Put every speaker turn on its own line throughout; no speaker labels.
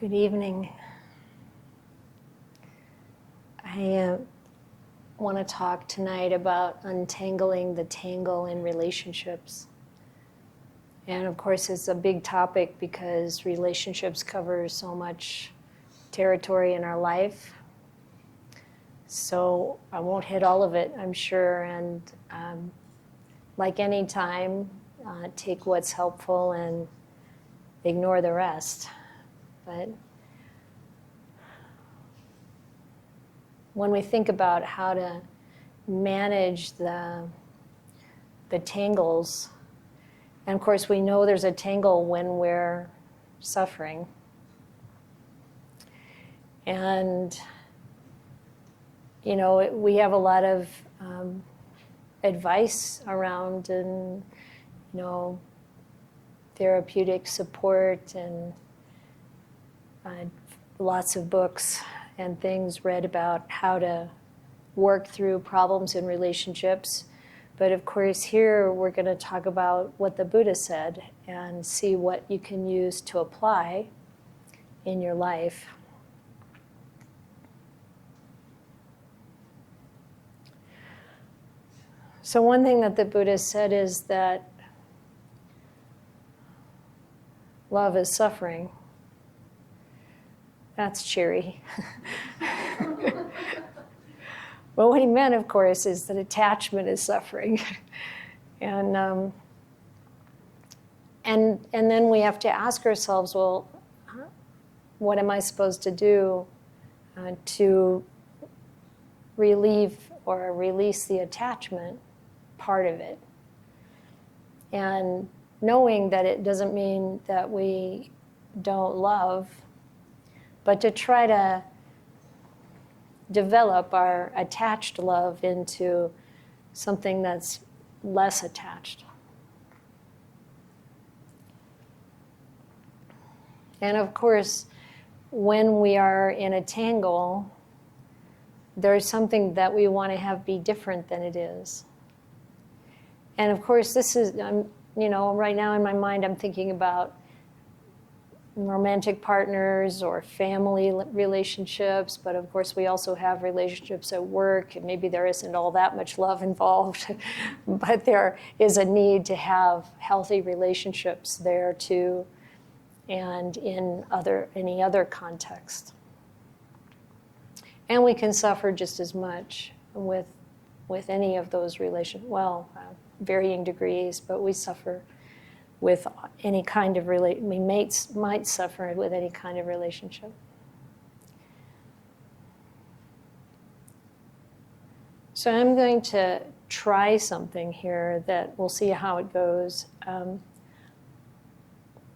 Good evening. I want to talk tonight about untangling the tangle in relationships. And of course, it's a big topic because relationships cover so much territory in our life. So I won't hit all of it, I'm sure. And like any time, take what's helpful and ignore the rest. But when we think about how to manage the tangles, and of course we know there's a tangle when we're suffering. And, you know, we have a lot of advice around and, you know, therapeutic support and lots of books and things read about how to work through problems in relationships. But of course here we're going to talk about what the Buddha said and see what you can use to apply in your life. So one thing that the Buddha said is that love is suffering. That's cheery. Well, what he meant, of course, is that attachment is suffering. And then we have to ask ourselves, well, what am I supposed to do to relieve or release the attachment part of it? And knowing that it doesn't mean that we don't love, but to try to develop our attached love into something that's less attached. And of course, when we are in a tangle, there's something that we want to have be different than it is. And of course, this is, you know, right now in my mind, I'm thinking about romantic partners or family relationships, but of course we also have relationships at work, and maybe there isn't all that much love involved, but there is a need to have healthy relationships there too, and in any other context. And we can suffer just as much with any of those varying degrees, but we suffer with any kind of we might suffer with any kind of relationship. So I'm going to try something here that we'll see how it goes.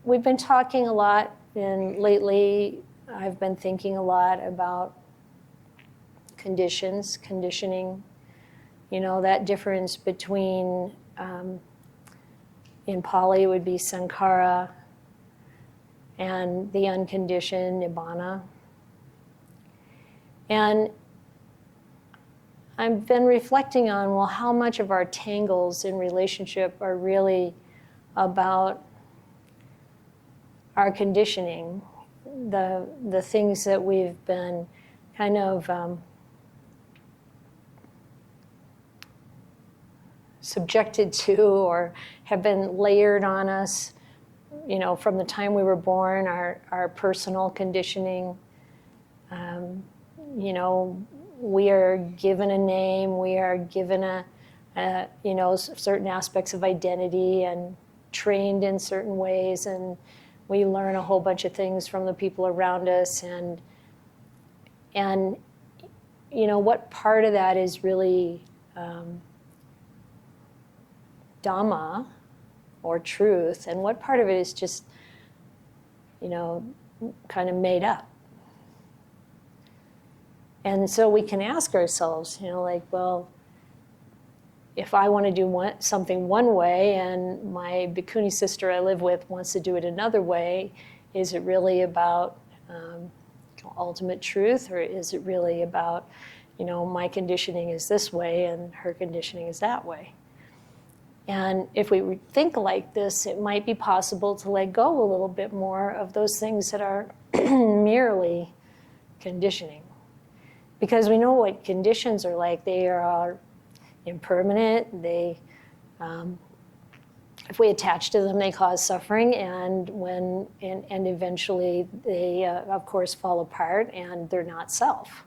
We've been talking a lot, and lately I've been thinking a lot about conditioning, you know, that difference between in Pali, it would be sankhara, and the unconditioned nibbana. And I've been reflecting on, well, how much of our tangles in relationship are really about our conditioning, the things that we've been kind of subjected to or have been layered on us, you know, from the time we were born, our personal conditioning. You know, we are given a name, we are given you know, certain aspects of identity and trained in certain ways, and we learn a whole bunch of things from the people around us, and you know, what part of that is really Dhamma or truth, and what part of it is just, you know, kind of made up. And so we can ask ourselves, you know, like, well, if I want to do something one way and my bhikkhuni sister I live with wants to do it another way, is it really about ultimate truth, or is it really about, you know, my conditioning is this way and her conditioning is that way? And if we think like this, it might be possible to let go a little bit more of those things that are merely conditioning. Because we know what conditions are like. They are impermanent. They, if we attach to them, they cause suffering, and eventually they, of course, fall apart, and they're not self.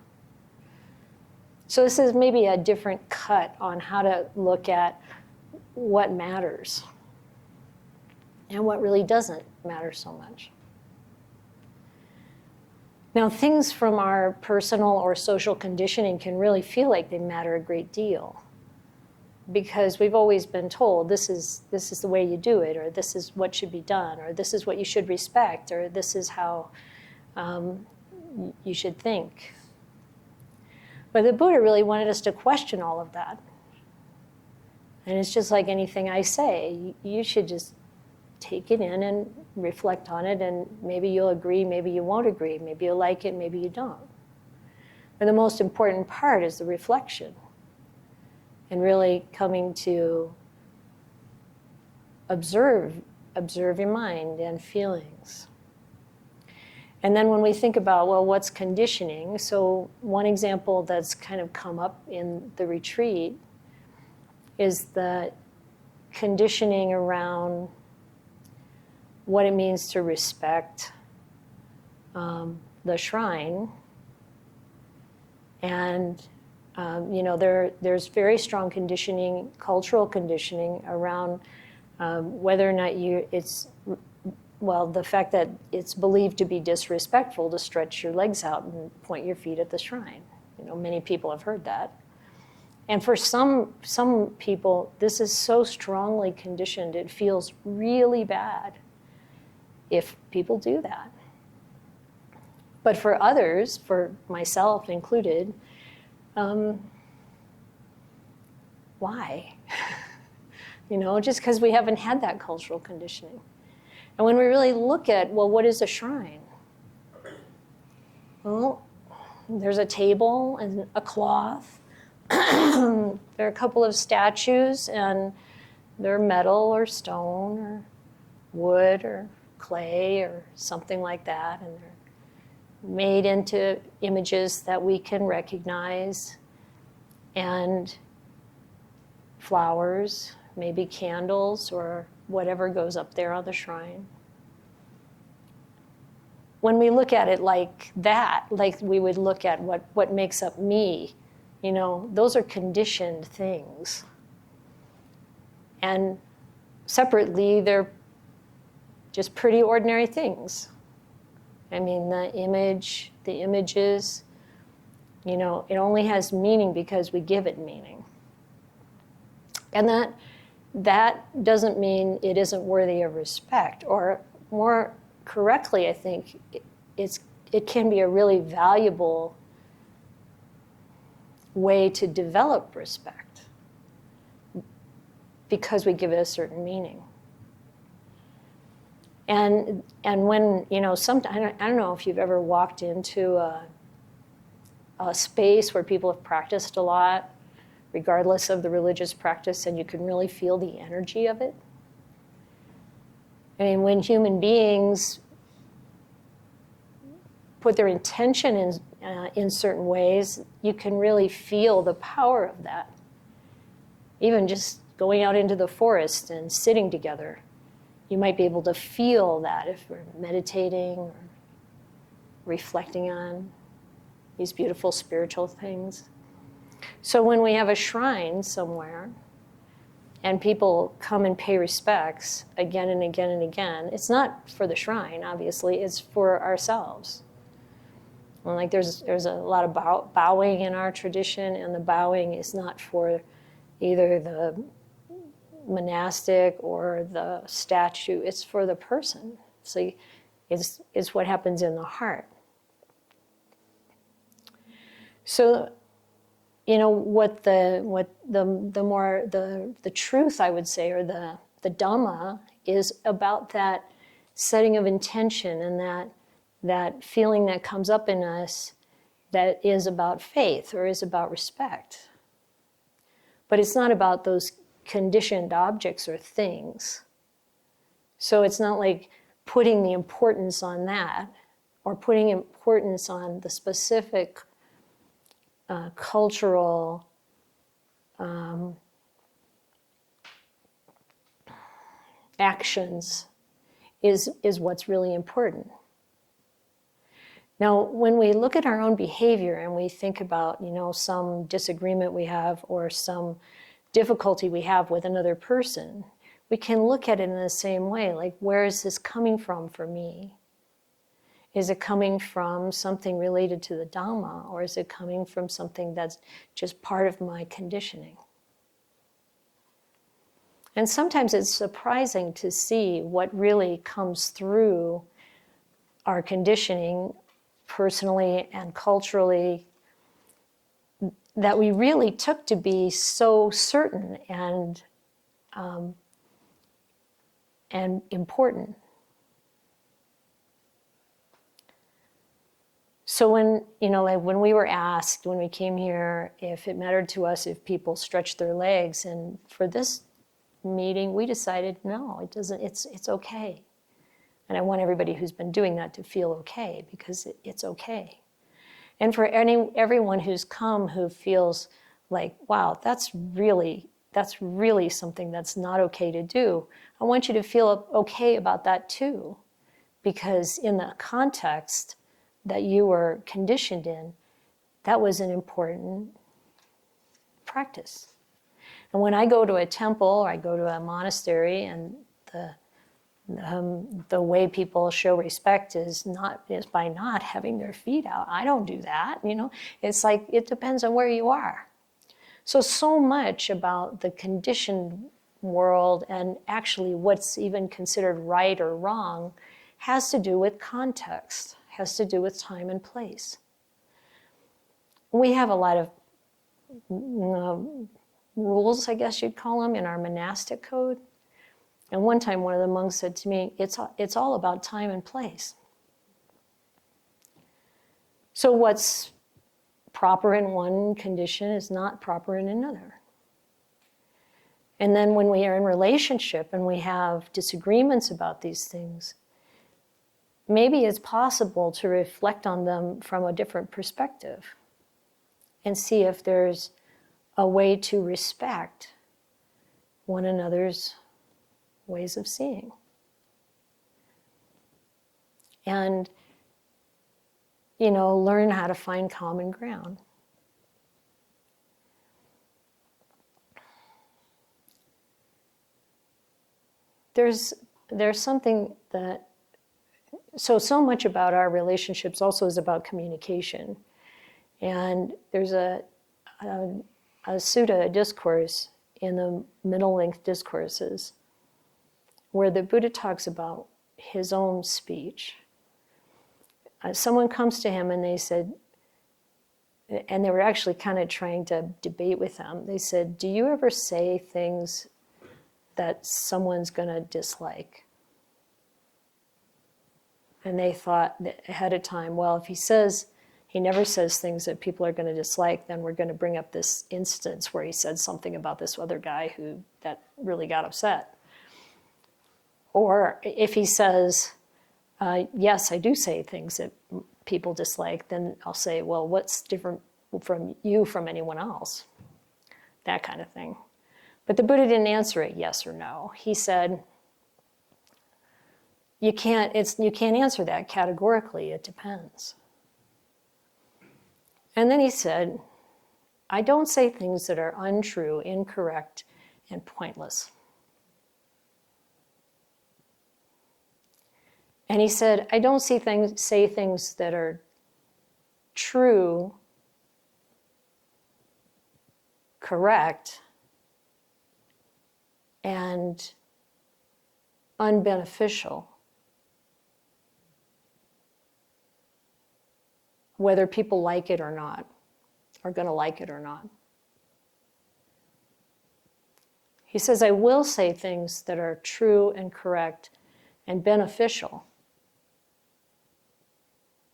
So this is maybe a different cut on how to look at what matters and what really doesn't matter so much. Now, things from our personal or social conditioning can really feel like they matter a great deal, because we've always been told this is the way you do it, or this is what should be done, or this is what you should respect, or this is how you should think. But the Buddha really wanted us to question all of that. And it's just like anything I say, you should just take it in and reflect on it, and maybe you'll agree, maybe you won't agree, maybe you'll like it, maybe you don't. But the most important part is the reflection, and really coming to observe your mind and feelings. And then when we think about, well, what's conditioning? So one example that's kind of come up in the retreat is the conditioning around what it means to respect the shrine. And there's very strong conditioning, cultural conditioning around whether or not the fact that it's believed to be disrespectful to stretch your legs out and point your feet at the shrine. Many people have heard that. And for some people, this is so strongly conditioned, it feels really bad if people do that. But for others, for myself included, why? Just because we haven't had that cultural conditioning. And when we really look at, well, what is a shrine? Well, there's a table and a cloth. There are a couple of statues, and they're metal or stone or wood or clay or something like that, and they're made into images that we can recognize, and flowers, maybe candles or whatever goes up there on the shrine. When we look at it like that, like we would look at what makes up me, those are conditioned things. And separately, they're just pretty ordinary things. I mean, the images, it only has meaning because we give it meaning. And that doesn't mean it isn't worthy of respect, or more correctly, I think, it can be a really valuable way to develop respect because we give it a certain meaning. And when, sometimes, I don't know if you've ever walked into a space where people have practiced a lot, regardless of the religious practice, and you can really feel the energy of it. I mean, when human beings put their intention in certain ways, you can really feel the power of that. Even just going out into the forest and sitting together, you might be able to feel that if we're meditating or reflecting on these beautiful spiritual things. So when we have a shrine somewhere and people come and pay respects again and again and again, it's not for the shrine, obviously, it's for ourselves. And like there's a lot of bowing in our tradition, and the bowing is not for either the monastic or the statue, it's for the person. So it's what happens in the heart. So, what the truth, I would say, or the Dhamma is about that setting of intention and that feeling that comes up in us that is about faith or is about respect. But it's not about those conditioned objects or things. So it's not like putting the importance on that or putting importance on the specific cultural actions is what's really important. Now, when we look at our own behavior and we think about, some disagreement we have or some difficulty we have with another person, we can look at it in the same way, like, where is this coming from for me? Is it coming from something related to the Dhamma, or is it coming from something that's just part of my conditioning? And sometimes it's surprising to see what really comes through our conditioning, personally and culturally, that we really took to be so certain and important. So when we were asked, when we came here, if it mattered to us if people stretched their legs, and for this meeting, we decided, no, it doesn't, it's okay. And I want everybody who's been doing that to feel okay, because it's okay. And for everyone who's come who feels like, wow, that's really something that's not okay to do, I want you to feel okay about that too. Because in the context that you were conditioned in, that was an important practice. And when I go to a temple or I go to a monastery, and the way people show respect is by not having their feet out. I don't do that, It's like, it depends on where you are. So much about the conditioned world, and actually what's even considered right or wrong, has to do with context, has to do with time and place. We have a lot of rules, I guess you'd call them, in our monastic code. And one time one of the monks said to me, it's all about time and place. So what's proper in one condition is not proper in another. And then when we are in relationship and we have disagreements about these things, maybe it's possible to reflect on them from a different perspective and see if there's a way to respect one another's ways of seeing. And, learn how to find common ground. There's something that, so much about our relationships also is about communication. And there's a sutta, a discourse in the middle length discourses, where the Buddha talks about his own speech. Someone comes to him and they said, and they were actually kind of trying to debate with him. They said, do you ever say things that someone's going to dislike? And they thought ahead of time, well, if he never says things that people are going to dislike, then we're going to bring up this instance where he said something about this other guy that really got upset. Or if he says, yes, I do say things that people dislike, then I'll say, well, what's different from you from anyone else? That kind of thing. But the Buddha didn't answer it yes or no. He said, you can't answer that categorically, it depends. And then he said, I don't say things that are untrue, incorrect, and pointless. And he said, I don't say things that are true, correct, and unbeneficial, whether people like it or not, are going to like it or not. He says, I will say things that are true and correct and beneficial,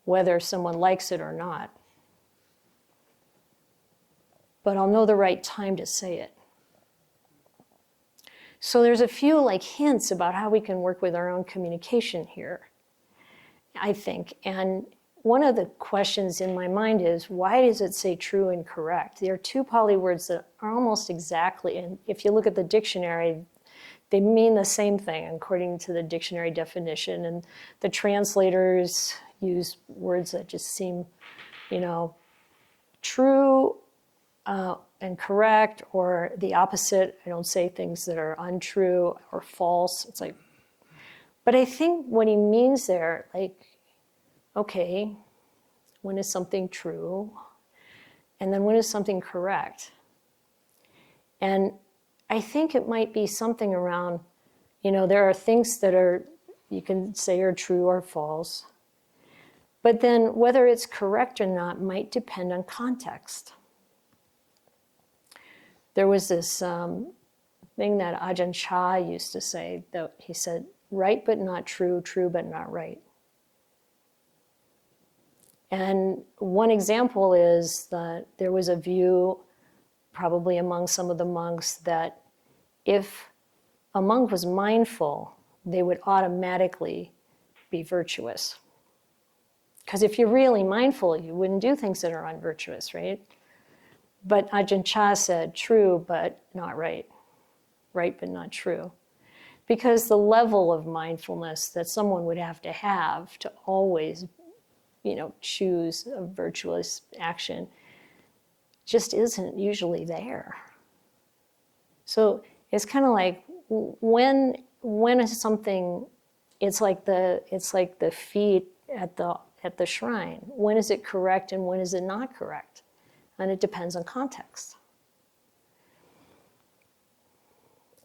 whether someone likes it or not. But I'll know the right time to say it. So there's a few hints about how we can work with our own communication here. I think. And one of the questions in my mind is, why does it say true and correct? There are two Pali words that are almost exactly, and if you look at the dictionary, they mean the same thing according to the dictionary definition. And the translators use words that just seem, true and correct, or the opposite. I don't say things that are untrue or false. It's like, but I think what he means there, like, okay, when is something true? And then when is something correct? And I think it might be something around, there are things that are, you can say are true or false. But then whether it's correct or not might depend on context. There was this thing that Ajahn Chah used to say, that he said, right but not true, true but not right. And one example is that there was a view, probably among some of the monks, that if a monk was mindful, they would automatically be virtuous. Because if you're really mindful, you wouldn't do things that are unvirtuous, right? But Ajahn Chah said, true but not right. Right but not true. Because the level of mindfulness that someone would have to always, choose a virtuous action just isn't usually there. So it's kind of like when is something, it's like the feet at the shrine. When is it correct and when is it not correct? And it depends on context.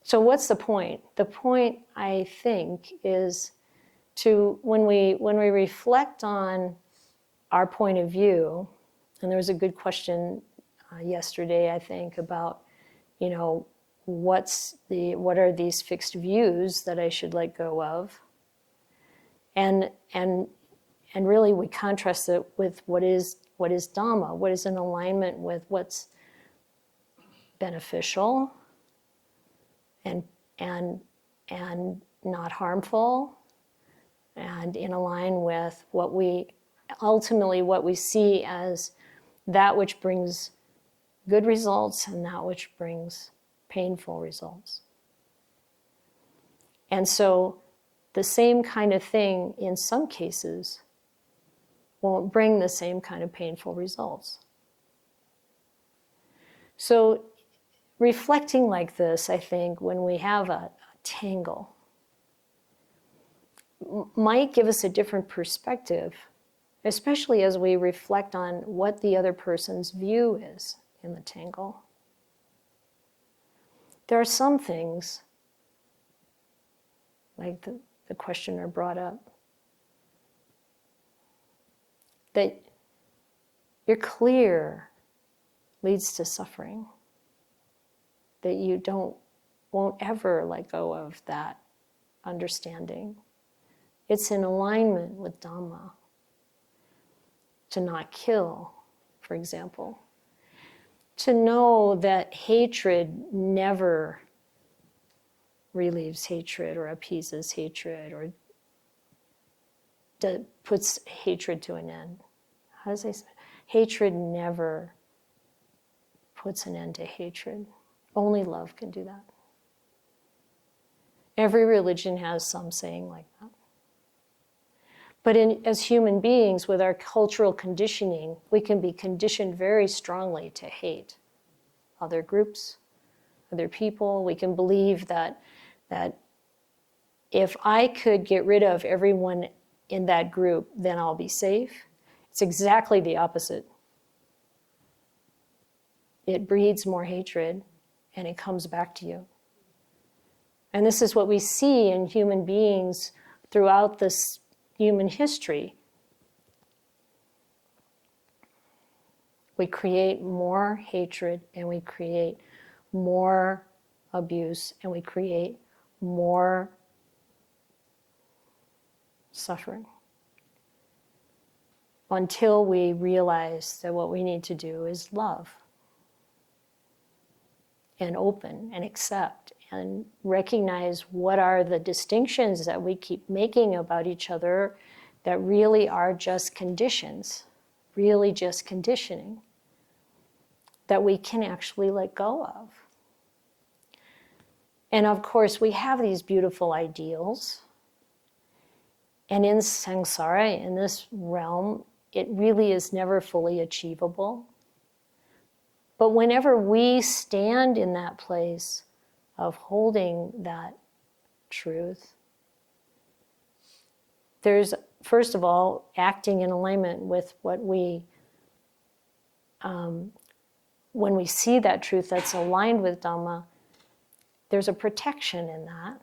So what's the point? The point, I think, is to, when we reflect on our point of view, and there was a good question yesterday, I think, about, what are these fixed views that I should let go of? And really we contrast it with what is Dhamma, what is in alignment with what's beneficial and not harmful, and in align with what we see as that which brings good results and that which brings painful results. And so the same kind of thing in some cases won't bring the same kind of painful results. So reflecting like this, I think, when we have a tangle, might give us a different perspective, especially as we reflect on what the other person's view is in the tangle. There are some things, like the questioner brought up, that you're clear leads to suffering, that you won't ever let go of that understanding. It's in alignment with Dhamma. To not kill, for example. To know that hatred never relieves hatred or appeases hatred or puts hatred to an end. How does it say? Hatred never puts an end to hatred. Only love can do that. Every religion has some saying like that. But as human beings, with our cultural conditioning, we can be conditioned very strongly to hate other groups, other people. We can believe that if I could get rid of everyone in that group, then I'll be safe. It's exactly the opposite. It breeds more hatred, and it comes back to you. And this is what we see in human beings throughout this human history. We create more hatred, and we create more abuse, and we create more suffering, until we realize that what we need to do is love and open and accept and recognize what are the distinctions that we keep making about each other that really are just conditions, really just conditioning, that we can actually let go of. And of course, we have these beautiful ideals. And in samsara, in this realm, it really is never fully achievable. But whenever we stand in that place of holding that truth, there's, first of all, acting in alignment with what we, when we see that truth that's aligned with Dhamma, there's a protection in that.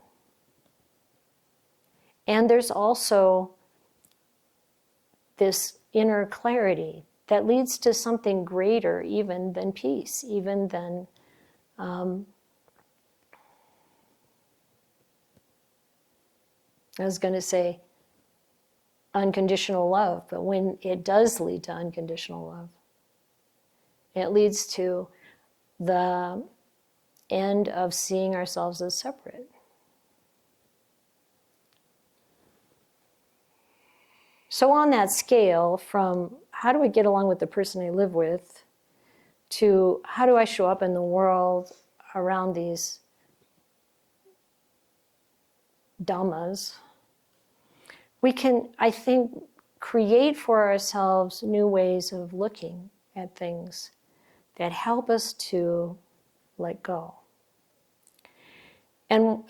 And there's also this inner clarity that leads to something greater even than peace, even than I was going to say unconditional love, but when it does lead to unconditional love, it leads to the end of seeing ourselves as separate. So on that scale, from how do I get along with the person I live with, to how do I show up in the world around these dhammas, we can, I think, create for ourselves new ways of looking at things that help us to let go. And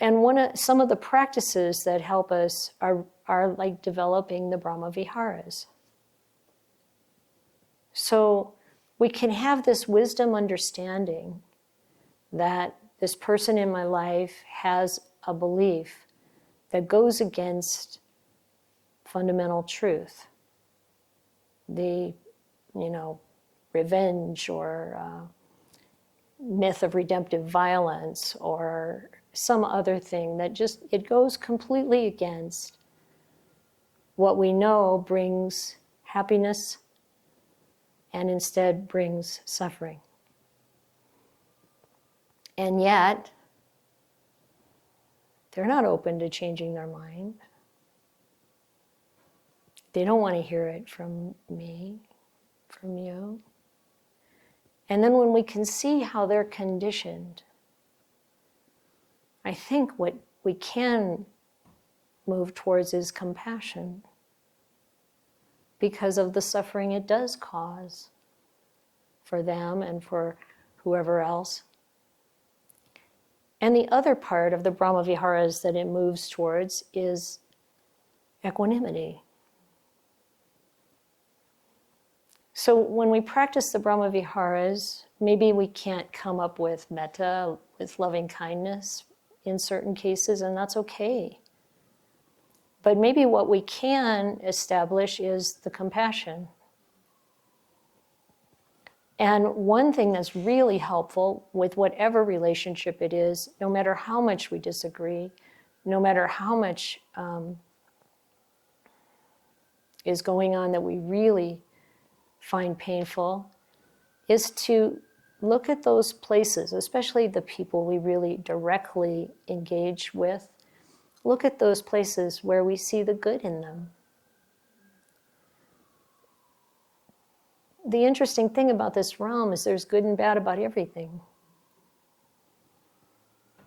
some of the practices that help us are like developing the Brahma Viharas. So we can have this wisdom understanding that this person in my life has a belief that goes against fundamental truth. The, revenge or myth of redemptive violence or some other thing that just, it goes completely against what we know brings happiness and instead brings suffering. And yet, they're not open to changing their mind. They don't want to hear it from me, from you. And then when we can see how they're conditioned, I think what we can move towards is compassion because of the suffering it does cause for them and for whoever else. And the other part of the Brahma Viharas that it moves towards is equanimity. So when we practice the Brahma Viharas, maybe we can't come up with metta, with loving kindness in certain cases, and that's okay. But maybe what we can establish is the compassion. And one thing that's really helpful with whatever relationship it is, no matter how much we disagree, no matter how much is going on that we really find painful, is to look at those places, especially the people we really directly engage with. Look at those places where we see the good in them. The interesting thing about this realm is there's good and bad about everything.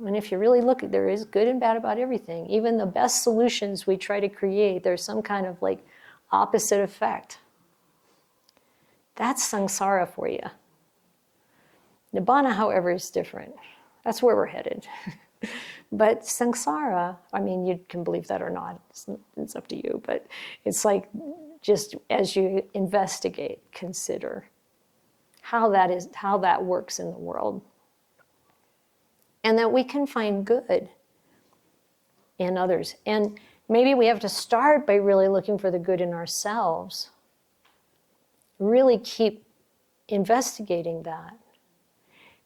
And if you really look, there is good and bad about everything. Even the best solutions we try to create, there's some kind of like opposite effect. That's samsara for you. Nibbana, however, is different. That's where we're headed. But samsara, I mean, you can believe that or not. It's up to you. But it's like, just as you investigate, consider how that works in the world. And that we can find good in others. And maybe we have to start by really looking for the good in ourselves. Really keep investigating that.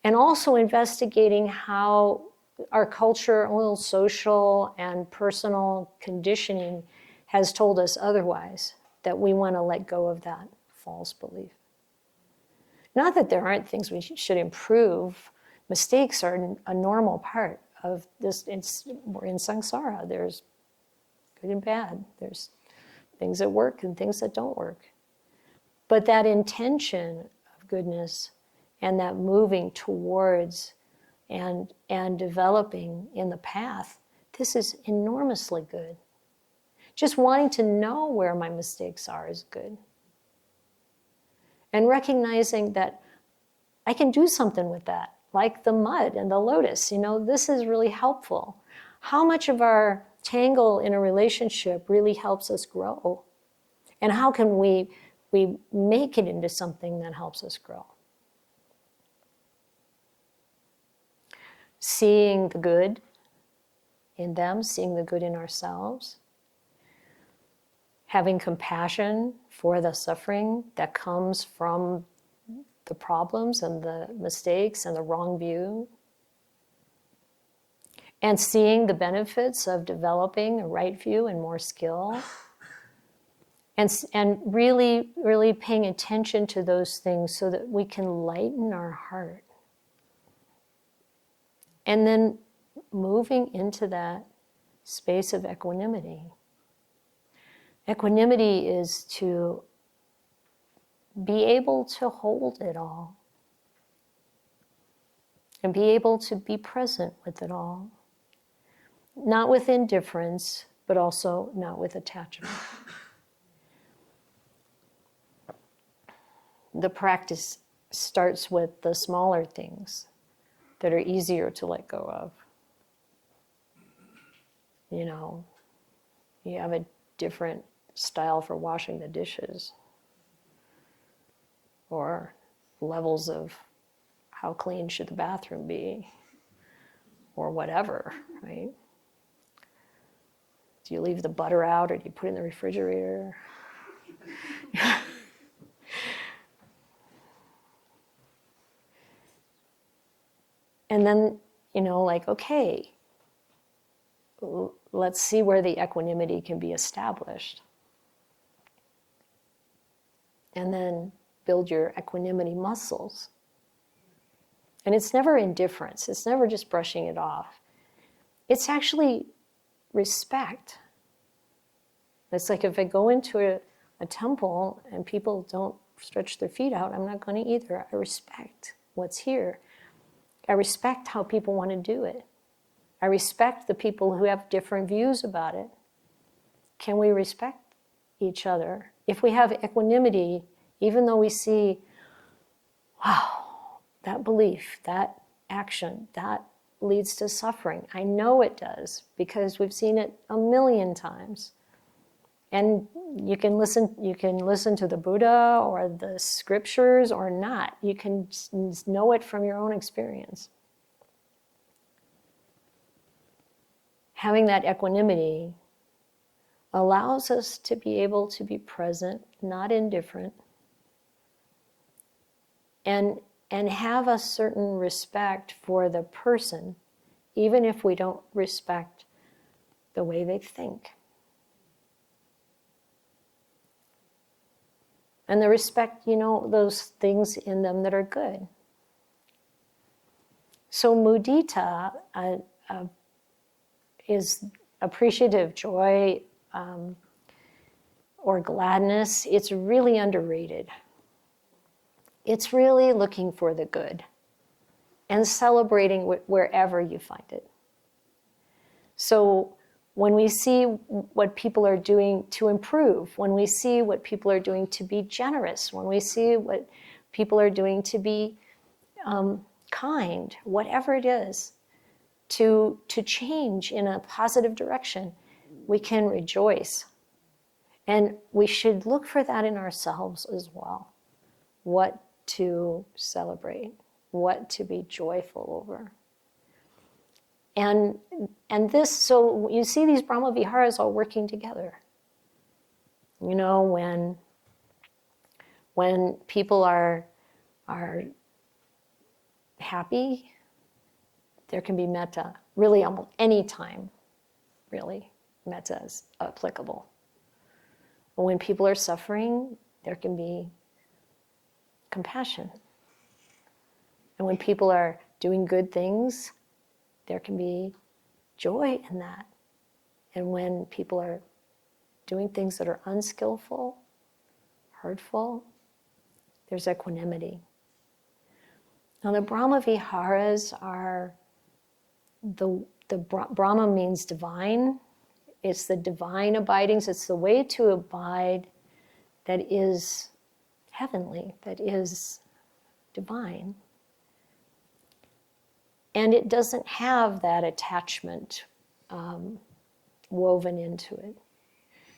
And also investigating how our cultural, social, and personal conditioning has told us otherwise, that we want to let go of that false belief. Not that there aren't things we should improve. Mistakes are a normal part of this. We're in samsara. There's good and bad. There's things that work and things that don't work. But that intention of goodness and that moving towards and developing in the path, this is enormously good. Just wanting to know where my mistakes are is good. And recognizing that I can do something with that, like the mud and the lotus. This is really helpful. How much of our tangle in a relationship really helps us grow? And how can we make it into something that helps us grow? Seeing the good in them, seeing the good in ourselves, having compassion for the suffering that comes from the problems and the mistakes and the wrong view, and seeing the benefits of developing a right view and more skill, and really, really paying attention to those things so that we can lighten our heart. And then moving into that space of equanimity. Equanimity is to be able to hold it all and be able to be present with it all. Not with indifference, but also not with attachment. The practice starts with the smaller things that are easier to let go of. You have a different style for washing the dishes, or levels of how clean should the bathroom be, or whatever, right? Do you leave the butter out, or do you put it in the refrigerator? And then, okay, let's see where the equanimity can be established. And then build your equanimity muscles. And it's never indifference. It's never just brushing it off. It's actually respect. It's like if I go into a temple and people don't stretch their feet out, I'm not going to either. I respect what's here. I respect how people want to do it. I respect the people who have different views about it. Can we respect each other? If we have equanimity, even though we see, wow, that belief, that action, that leads to suffering. I know it does because we've seen it a million times. And you can listen to the Buddha or the scriptures or not. You can know it from your own experience. Having that equanimity allows us to be able to be present, not indifferent, and have a certain respect for the person, even if we don't respect the way they think. And the respect, those things in them that are good. So mudita is appreciative joy or gladness. It's really underrated. It's really looking for the good and celebrating wherever you find it. So when we see what people are doing to improve, when we see what people are doing to be generous, when we see what people are doing to be kind, whatever it is, to change in a positive direction, we can rejoice. And we should look for that in ourselves as well. What to celebrate, what to be joyful over. And this, so you see these Brahma Viharas all working together. When people are happy, there can be metta. Really, almost any time, really, metta is applicable. But when people are suffering, there can be compassion. And when people are doing good things, there can be joy in that. And when people are doing things that are unskillful, hurtful, there's equanimity. Now the Brahma Viharas are, Brahma means divine. It's the divine abidings. It's the way to abide that is heavenly, that is divine. And it doesn't have that attachment woven into it.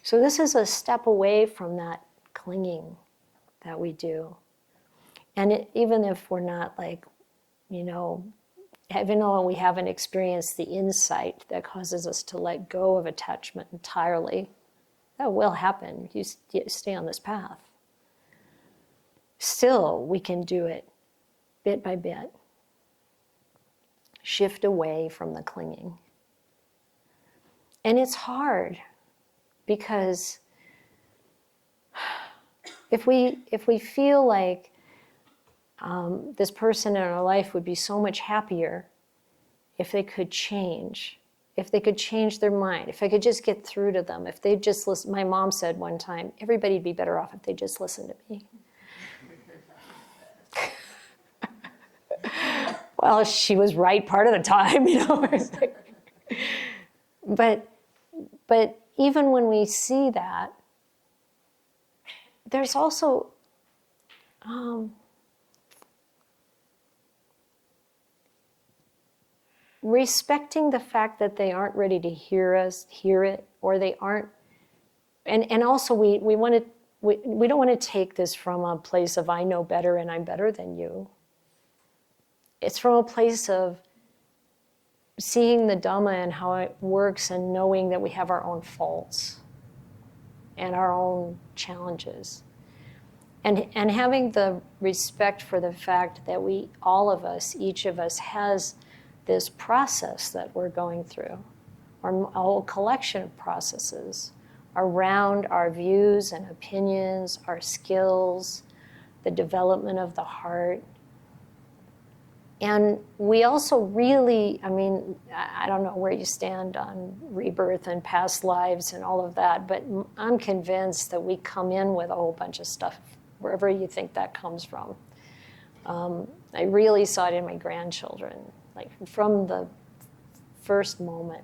So this is a step away from that clinging that we do. And even if we're not like, even though we haven't experienced the insight that causes us to let go of attachment entirely, that will happen. You stay on this path. Still, we can do it bit by bit. Shift away from the clinging. And it's hard because if we feel like this person in our life would be so much happier if they could change, if they could change their mind, if I could just get through to them, if they just listen. My mom said one time, everybody'd be better off if they just listened to me. Well, she was right part of the time, But even when we see that, there's also respecting the fact that they aren't ready to hear it, or they aren't, and also we don't want to take this from a place of I know better and I'm better than you. It's from a place of seeing the Dhamma and how it works and knowing that we have our own faults and our own challenges. And having the respect for the fact that all of us, each of us has this process that we're going through, or a whole collection of processes around our views and opinions, our skills, the development of the heart. And we also really, I don't know where you stand on rebirth and past lives and all of that, but I'm convinced that we come in with a whole bunch of stuff, wherever you think that comes from. I really saw it in my grandchildren, like from the first moment.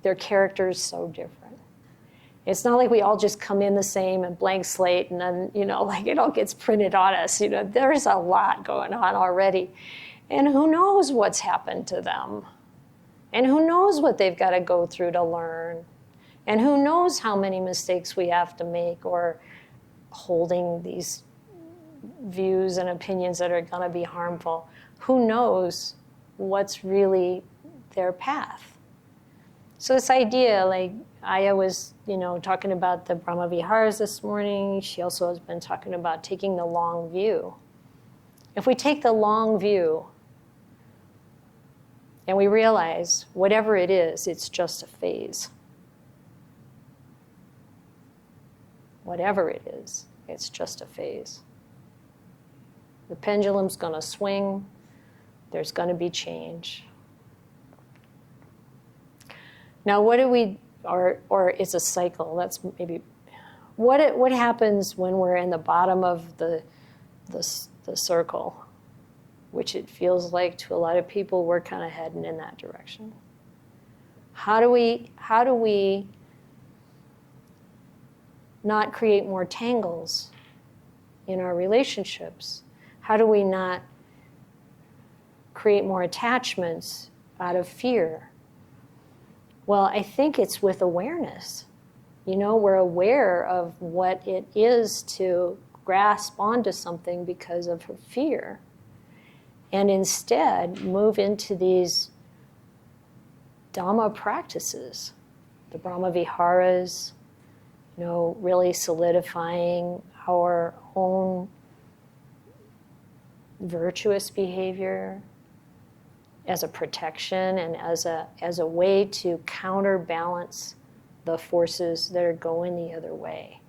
Their character is so different. It's not like we all just come in the same and blank slate and then, like it all gets printed on us. There's a lot going on already. And who knows what's happened to them? And who knows what they've got to go through to learn? And who knows how many mistakes we have to make, or holding these views and opinions that are going to be harmful. Who knows what's really their path? So this idea, like Ayya was, talking about the Brahma Viharas this morning. She also has been talking about taking the long view. If we take the long view and we realize whatever it is, it's just a phase. Whatever it is, it's just a phase. The pendulum's going to swing. There's going to be change. Now, what do we, or it's a cycle. That's maybe, what happens when we're in the bottom of the circle, which it feels like to a lot of people we're kind of heading in that direction. How do we not create more tangles in our relationships? How do we not create more attachments out of fear? Well, I think it's with awareness. We're aware of what it is to grasp onto something because of her fear, and instead move into these Dhamma practices, the Brahma Viharas, really solidifying our own virtuous behavior as a protection and as a way to counterbalance the forces that are going the other way.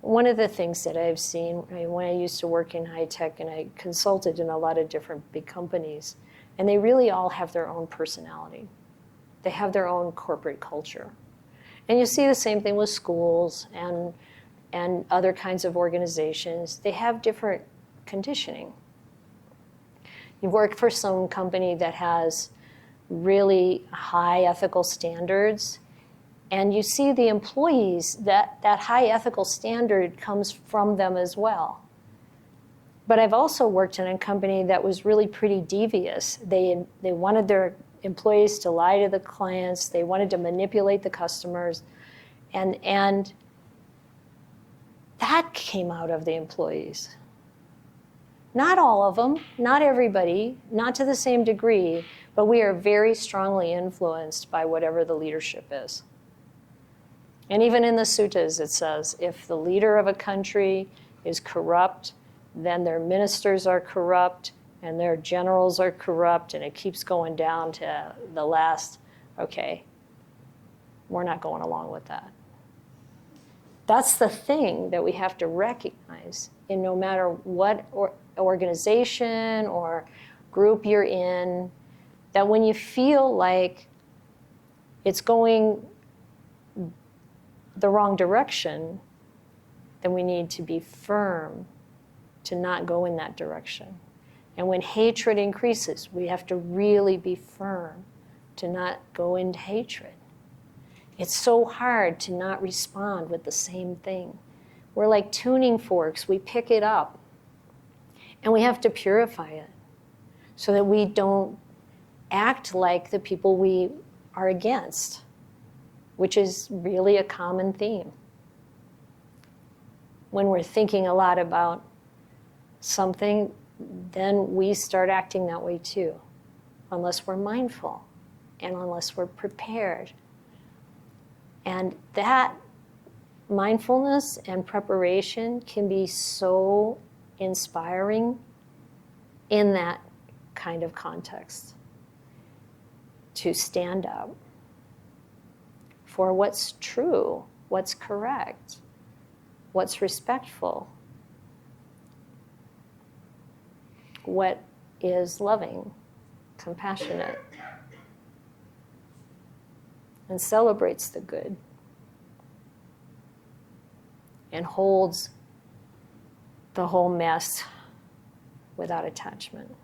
One of the things that I've seen when I used to work in high tech, and I consulted in a lot of different big companies, and they really all have their own personality. They have their own corporate culture. And you see the same thing with schools and other kinds of organizations. They have different conditioning. You work for some company that has really high ethical standards, and you see the employees, that high ethical standard comes from them as well. But I've also worked in a company that was really pretty devious. They wanted their employees to lie to the clients. They wanted to manipulate the customers. And that came out of the employees. Not all of them, not everybody, not to the same degree, but we are very strongly influenced by whatever the leadership is. And even in the suttas, it says, if the leader of a country is corrupt, then their ministers are corrupt, and their generals are corrupt, and it keeps going down to the last, okay, we're not going along with that. That's the thing that we have to recognize in no matter what organization or group you're in, that when you feel like it's going the wrong direction, then we need to be firm to not go in that direction. And when hatred increases, we have to really be firm to not go into hatred. It's so hard to not respond with the same thing. We're like tuning forks. We pick it up, and we have to purify it so that we don't act like the people we are against, which is really a common theme. When we're thinking a lot about something, then we start acting that way too, unless we're mindful and unless we're prepared. And that mindfulness and preparation can be so inspiring in that kind of context, to stand up for what's true, what's correct, what's respectful, what is loving, compassionate, and celebrates the good, and holds the whole mess without attachment.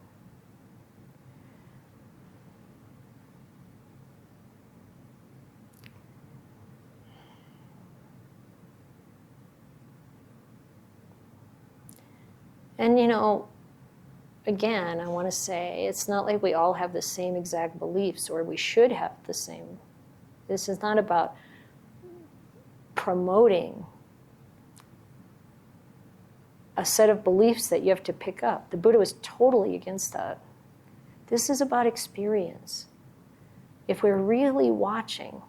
And again, I want to say, it's not like we all have the same exact beliefs, or we should have the same. This is not about promoting a set of beliefs that you have to pick up. The Buddha was totally against that. This is about experience. If we're really watching,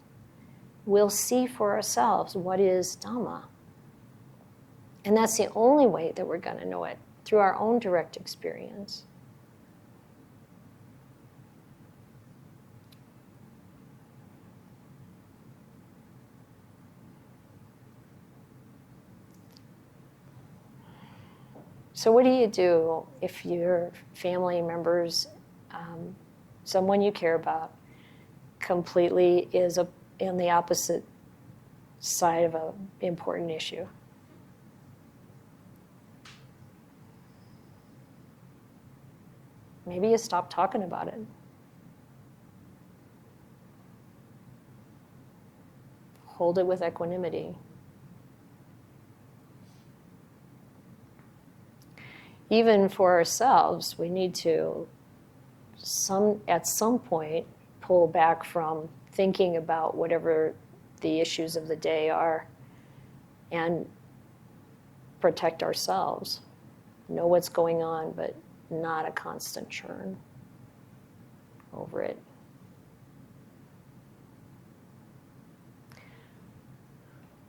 we'll see for ourselves what is Dhamma. And that's the only way that we're going to know it, through our own direct experience. So what do you do if your family members, someone you care about, completely is in the opposite side of an important issue? Maybe you stop talking about it. Hold it with equanimity. Even for ourselves, we need to, at some point, pull back from thinking about whatever the issues of the day are and protect ourselves. Know what's going on, but not a constant churn over it.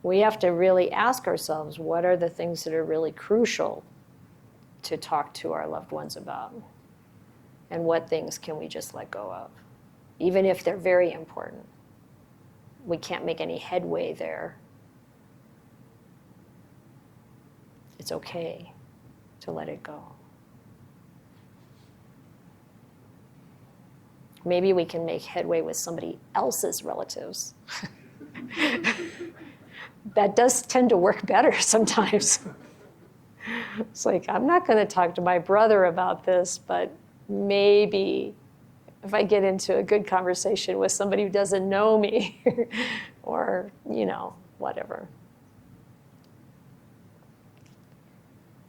We have to really ask ourselves, what are the things that are really crucial to talk to our loved ones about? And what things can we just let go of? Even if they're very important. We can't make any headway there. It's okay to let it go. Maybe we can make headway with somebody else's relatives. That does tend to work better sometimes. It's like, I'm not going to talk to my brother about this, but maybe if I get into a good conversation with somebody who doesn't know me or, whatever.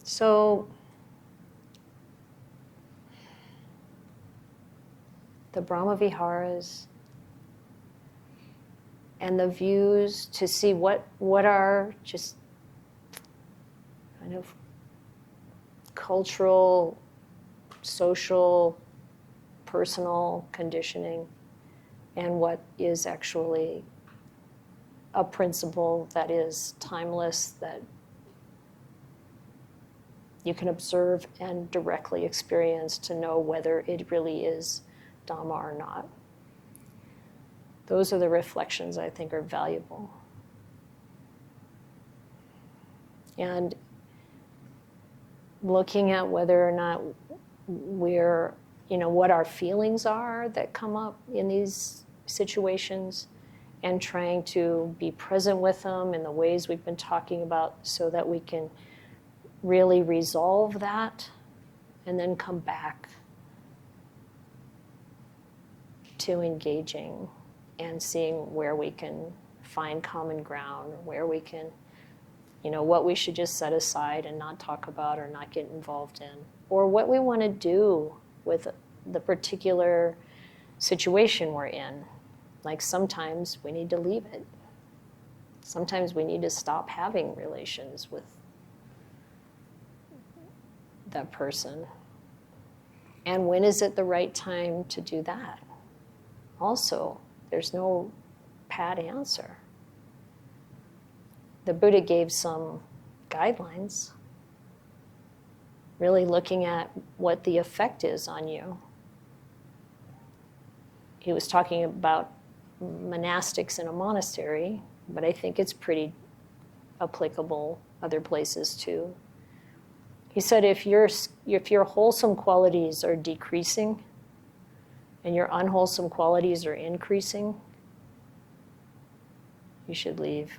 So the Brahma Viharas and the views to see what are just kind of cultural, social, personal conditioning, and what is actually a principle that is timeless, that you can observe and directly experience to know whether it really is Dhamma or not. Those are the reflections I think are valuable. And looking at whether or not we're, what our feelings are that come up in these situations, and trying to be present with them in the ways we've been talking about so that we can really resolve that and then come back to engaging and seeing where we can find common ground, where we can, what we should just set aside and not talk about or not get involved in, or what we want to do with the particular situation we're in. Like sometimes we need to leave it. Sometimes we need to stop having relations with that person. And when is it the right time to do that? Also, there's no pat answer. The Buddha gave some guidelines, really looking at what the effect is on you. He was talking about monastics in a monastery, but I think it's pretty applicable other places too. He said if your wholesome qualities are decreasing and your unwholesome qualities are increasing, you should leave.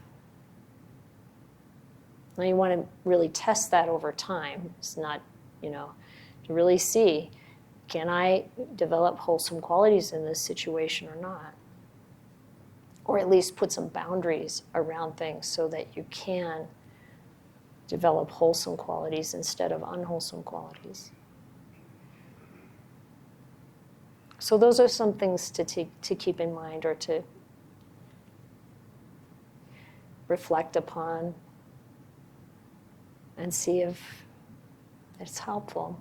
Now you want to really test that over time. It's not, to really see, can I develop wholesome qualities in this situation or not? Or at least put some boundaries around things so that you can develop wholesome qualities instead of unwholesome qualities. So those are some things to keep in mind or to reflect upon and see if it's helpful.